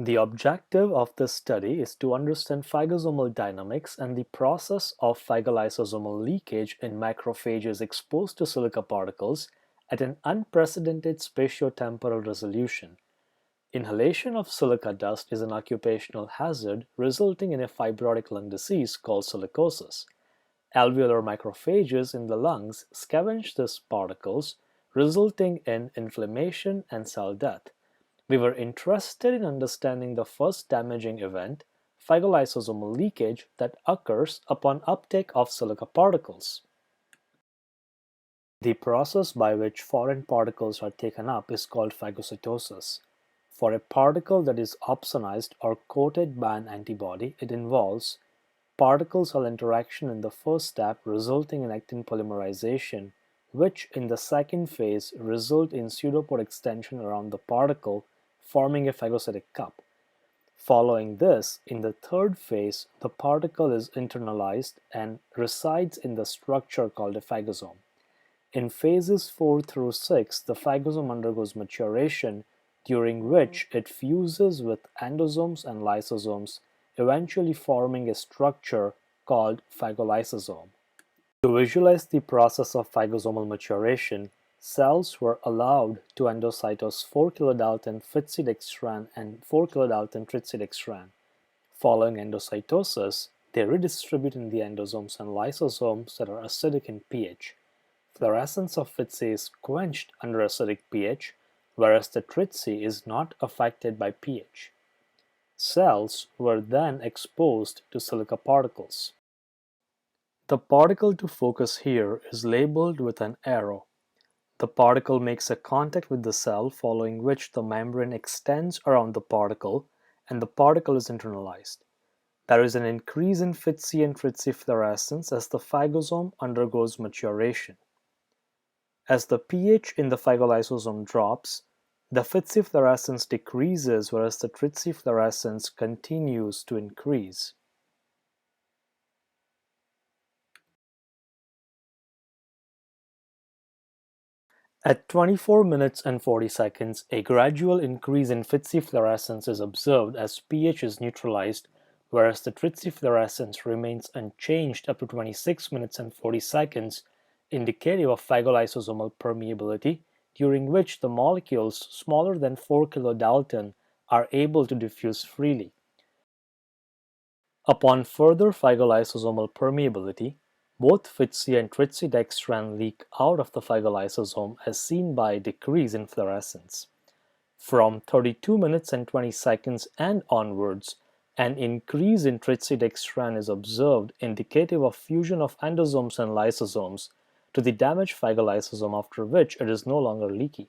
The objective of this study is to understand phagosomal dynamics and the process of phagolysosomal leakage in macrophages exposed to silica particles at an unprecedented spatiotemporal resolution. Inhalation of silica dust is an occupational hazard resulting in a fibrotic lung disease called silicosis. Alveolar macrophages in the lungs scavenge these particles, resulting in inflammation and cell death. We were interested in understanding the first damaging event, phagolysosomal leakage, that occurs upon uptake of silica particles. The process by which foreign particles are taken up is called phagocytosis. For a particle that is opsonized or coated by an antibody, it involves particle-cell interaction in the first step resulting in actin polymerization, which in the second phase result in pseudopore extension around the particle, forming a phagocytic cup. Following this, in the third phase, the particle is internalized and resides in the structure called a phagosome. In phases 4 through 6, the phagosome undergoes maturation, during which it fuses with endosomes and lysosomes, eventually forming a structure called phagolysosome. To visualize the process of phagosomal maturation, cells were allowed to endocytose 4-kilodalton fitsidextran and 4-kilodalton tritsidextran. Following endocytosis, they redistribute in the endosomes and lysosomes that are acidic in pH. Fluorescence of Fitsi is quenched under acidic pH, whereas the Tritsi is not affected by pH. Cells were then exposed to silica particles. The particle to focus here is labeled with an arrow. The particle makes a contact with the cell, following which the membrane extends around the particle and the particle is internalized. There is an increase in Fitsi and Tritsi fluorescence as the phagosome undergoes maturation. As the pH in the phagolysosome drops, the Fitsi fluorescence decreases, whereas the Tritsi fluorescence continues to increase. At 24 minutes and 40 seconds, a gradual increase in Fitsi fluorescence is observed as pH is neutralized, whereas the Tritsi fluorescence remains unchanged up to 26 minutes and 40 seconds, indicative of phagolysosomal permeability, during which the molecules smaller than 4 kilodalton are able to diffuse freely. Upon further phagolysosomal permeability, both Fitsi and tritsidextran leak out of the phagolysosome as seen by a decrease in fluorescence. From 32 minutes and 20 seconds and onwards, an increase in tritsidextran is observed, indicative of fusion of endosomes and lysosomes to the damaged phagolysosome, after which it is no longer leaky.